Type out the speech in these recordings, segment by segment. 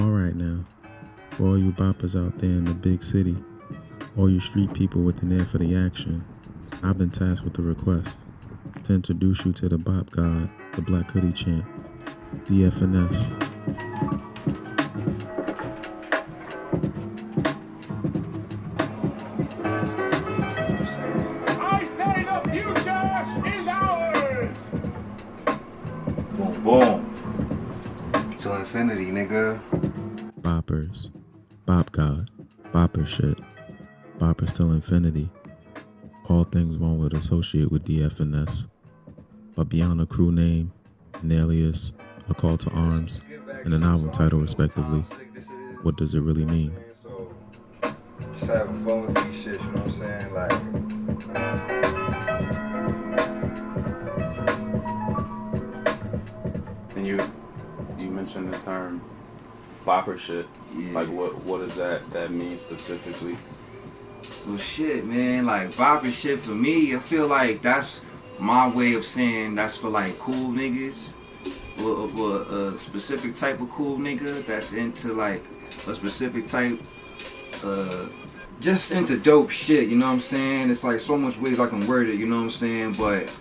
Alright now, for all you boppers out there in the big city, all you street people with an ear for the action, I've been tasked with the request to introduce you to the BOP God, the Black Hoodie Champ, DFNS. I say the future is ours! Boom, boom. Till infinity, nigga. Boppers, BOP God, Bopper shit, Boppers till infinity. All things one would associate with DFNS. But beyond a crew name, an alias, a call to arms, and an album title respectively, what does it really mean? Just having fun with these shit, you know what I'm saying? Like, and you mentioned the term bopper shit. yeah. Like what does that mean specifically? Well, shit, man, like bopper shit for me, I feel like that's my way of saying that's for like cool niggas, or for a specific type of cool nigga that's into like a specific type, just into dope shit, you know what I'm saying? It's like so much ways I can word it, you know what I'm saying? But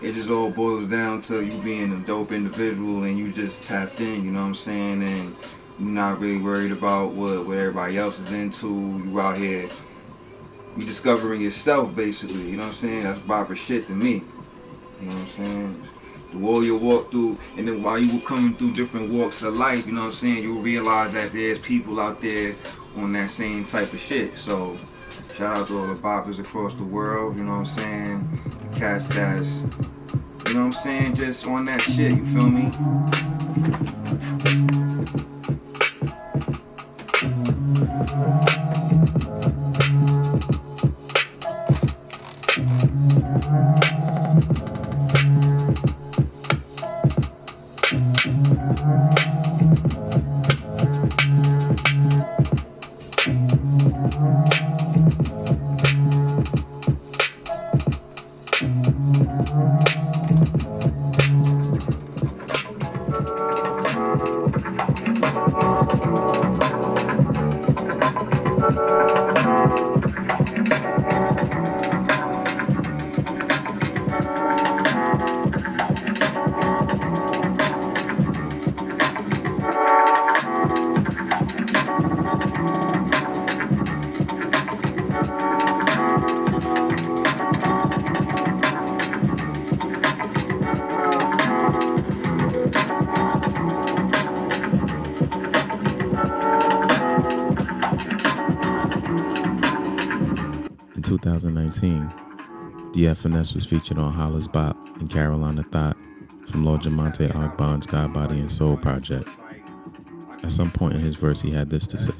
it just all boils down to you being a dope individual and you just tapped in, you know what I'm saying? And you're not really worried about what everybody else is into. You out here, you discovering yourself basically, you know what I'm saying? That's bopper shit to me, you know what I'm saying? Through all your walk through, and then while you were coming through different walks of life, you know what I'm saying, you'll realize that there's people out there on that same type of shit. So shout out to all the boppers across the world, you know what I'm saying? Cats that's, you know what I'm saying, just on that shit, you feel me? In 2019, DFNS was featured on Holla's Bop and Carolina Thought from Lord Jamonte Argbon's God, Body, and Soul project. At some point in his verse, he had this to say: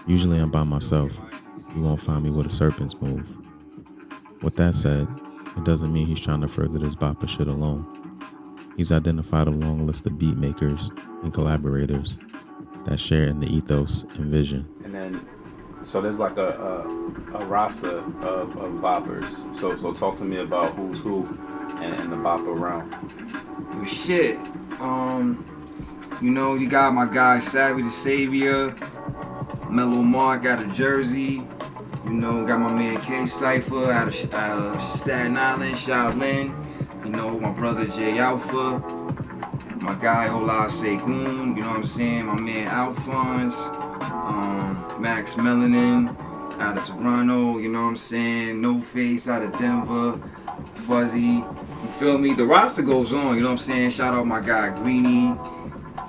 "Usually I'm by myself. You won't find me with a serpent's move." With that said, it doesn't mean he's trying to further this bopper shit alone. He's identified a long list of beat makers and collaborators that share in the ethos and vision. And then so there's like a roster of boppers. So talk to me about who's who and the bopper realm. Well, shit, you know, you got my guy Savvy the Savior, Mellow Mark out of Jersey, you know, got my man K Cypher out of Staten Island, Shaolin, you know, my brother J Alpha, my guy Ola Segun, you know what I'm saying, my man Alphonse, Max Melanin out of Toronto, you know what I'm saying, No Face out of Denver, Fuzzy, you feel me? The roster goes on, you know what I'm saying? Shout out my guy Greeny,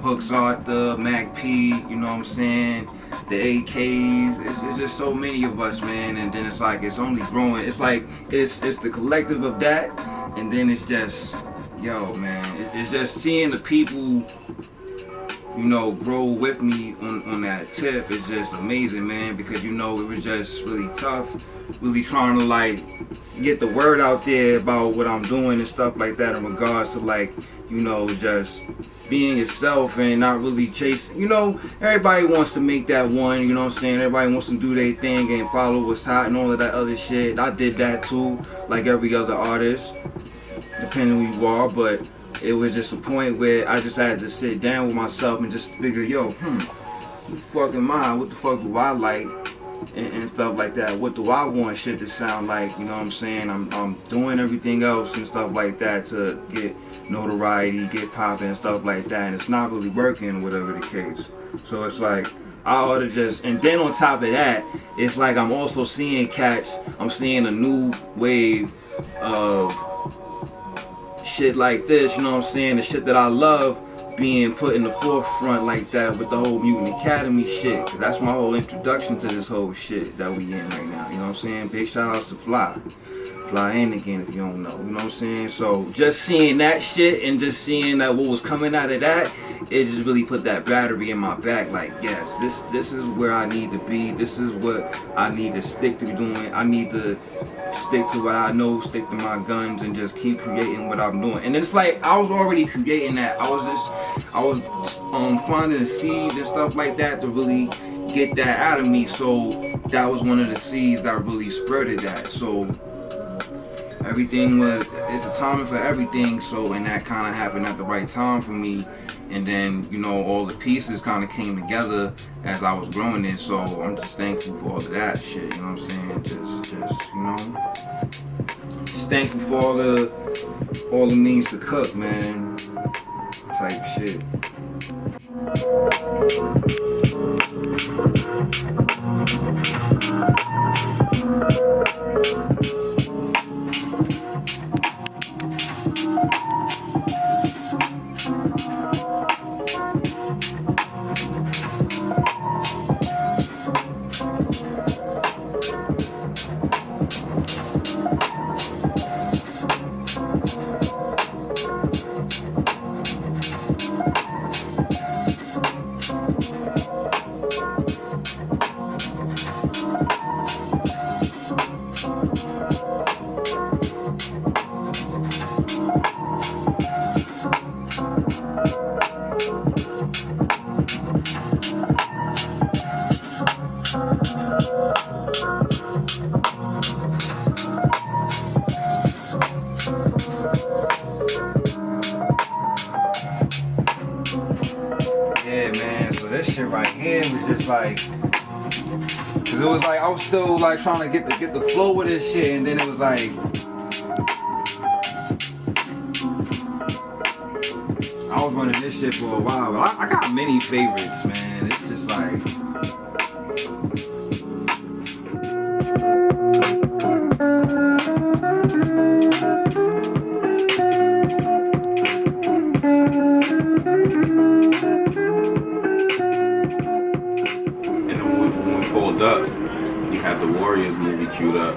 Hooks Arthur, Mac P, you know what I'm saying? The AKs, it's just so many of us, man, and then it's like, it's only growing. It's like, it's the collective of that, and then it's just, yo, man, it's just seeing the people, you know, grow with me on that tip is just amazing, man, because, you know, it was just really tough, really trying to, like, get the word out there about what I'm doing and stuff like that in regards to, like, you know, just being yourself and not really chasing, you know, everybody wants to make that one, you know what I'm saying, everybody wants to do their thing and follow what's hot and all of that other shit. I did that too, like every other artist, depending who you are, but it was just a point where I just had to sit down with myself and just figure, yo, who the fuck am I? What the fuck do I like? And stuff like that. What do I want shit to sound like? You know what I'm saying? I'm doing everything else and stuff like that to get notoriety, get popping and stuff like that, and it's not really working, whatever the case. So it's like I ought to just, and then on top of that, it's like I'm also seeing cats. I'm seeing a new wave of shit like this. You know what I'm saying? The shit that I love being put in the forefront like that with the whole Mutant Academy shit, cause that's my whole introduction to this whole shit that we in right now, you know what I'm saying? Big shout outs to Fly in again if you don't know, you know what I'm saying? So just seeing that shit and just seeing that what was coming out of that, it just really put that battery in my back, like yes, this is where I need to be, this is what I need to stick to doing, I need to stick to what I know, stick to my guns and just keep creating what I'm doing. And then it's like I was already creating that, I was finding the seeds and stuff like that to really get that out of me, so that was one of the seeds that really spurted that. So everything was, it's a timing for everything, so, and that kind of happened at the right time for me, and then, you know, all the pieces kind of came together as I was growing it, so I'm just thankful for all of that shit, you know what I'm saying? Just you know, just thankful for all the means to cook, man, type shit. Like, cause it was like I was still like trying to get the flow with this shit, and then it was like I was running this shit for a while, but I got many favorites, man. It's just like up, you had the Warriors movie queued up.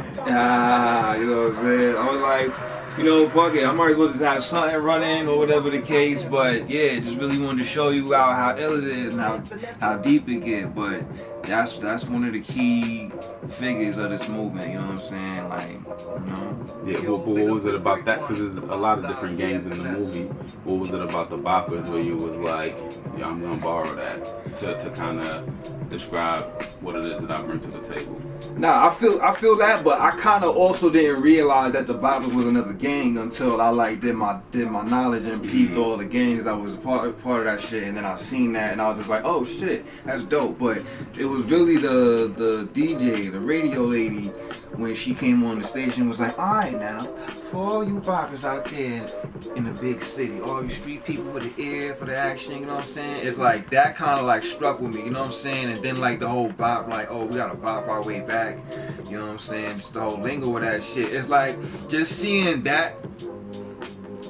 you know what I'm saying? I was like, you know, fuck it, I might as well just have something running or whatever the case, but yeah, just really wanted to show you how ill it is and how deep it get, but that's one of the key figures of this movement, you know what I'm saying? Like, you know? Yeah, but what was it about that? Because there's a lot of different gangs in the movie. What was it about the Boppers where you was like, yeah, I'm gonna borrow that to kind of describe what it is that I bring to the table? Nah, I feel that, but I kind of also didn't realize that the Boppers was another gang until I like did my knowledge and peeped all the gangs that was part of that shit, and then I seen that and I was just like, oh shit, that's dope. But it was really the DJ, the radio lady, when she came on the station was like, alright now, for all you Boppers out there in the big city, all you street people with the ear for the action, you know what I'm saying? It's like that kind of like struck with me, you know what I'm saying? And then like the whole bop, like, oh, we gotta bop our way back, you know what I'm saying? Just the whole lingo of that shit. It's like just seeing that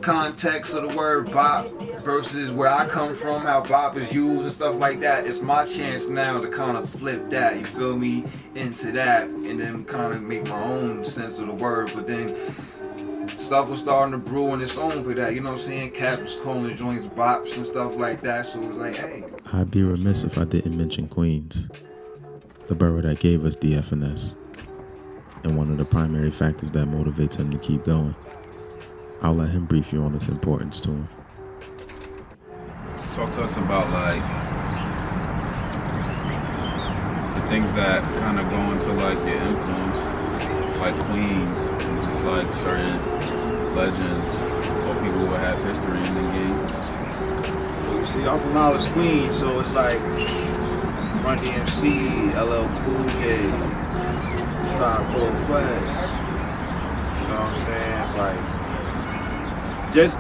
context of the word bop versus where I come from, how bop is used and stuff like that. It's my chance now to kind of flip that, you feel me, into that, and then kind of make my own sense of the word. But then stuff was starting to brew on its own for that, you know what I'm saying? Cats was calling the joints bops and stuff like that, so it was like, hey. I'd be remiss if I didn't mention Queens, the borough that gave us DFNS, and one of the primary factors that motivates him to keep going. I'll let him brief you on its importance to him. Talk to us about like the things that kind of go into like your influence, like Queens, and just like certain legends or people who people with half history in the game. See, I'm from Hollis, Queens, so it's like Run DMC, LL Cool J, Tribe Called Quest. You know what I'm saying? It's like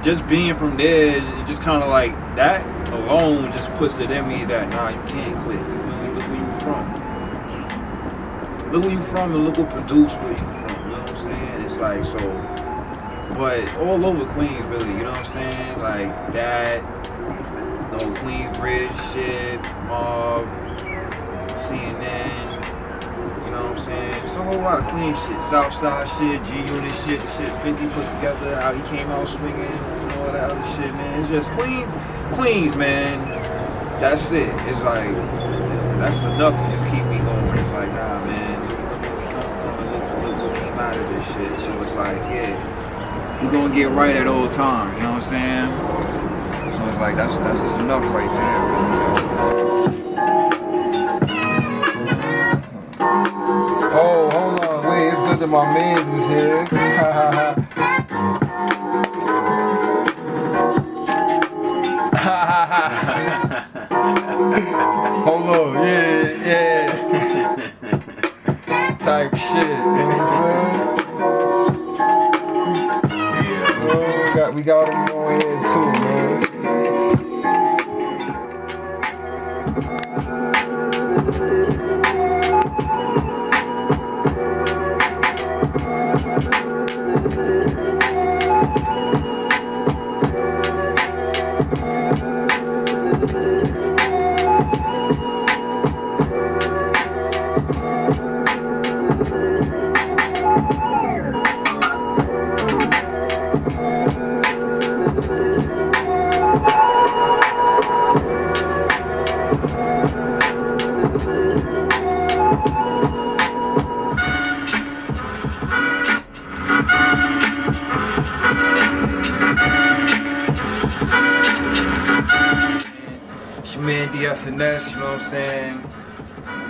just being from there, it just kind of like that alone just puts it in me that nah, you can't quit. You feel me? Look where you from. Look where you from and look what produced where you from. You know what I'm saying? It's like so, but all over Queens, really. You know what I'm saying? Like that. No Queensbridge shit, Mob, CNN, you know what I'm saying? It's a whole lot of Queens shit, Southside shit, G-Unit shit, the shit 50 put together, how he came out swinging, you know, all that other shit, man. It's just Queens, man. That's it. It's like, that's enough to just keep me going. It's like, nah, man, look where we come from and look what came out of this shit. So it's like, yeah, we're gonna get right at all times, you know what I'm saying? So it's like that's just enough right there. Oh, hold on, wait, it's good that my mans is here. Hold on, yeah. Type shit, you know what I'm saying? Yeah. We got them on here too, man. It's your man DFNS, you know what I'm saying?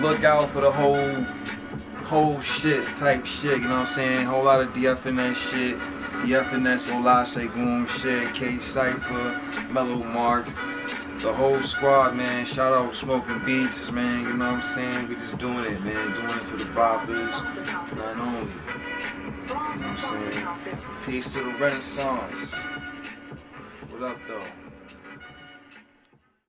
Look out for the whole shit type shit, you know what I'm saying? Whole lot of DFNS shit. DFNS, Ola Segun shit, K Cypher, Mellow Marks, the whole squad, man. Shout out Smoking Beats, man, you know what I'm saying? We just doing it, man. Doing it for the Boppers, not only. You know what I'm saying? Peace to the Renaissance. What up, though?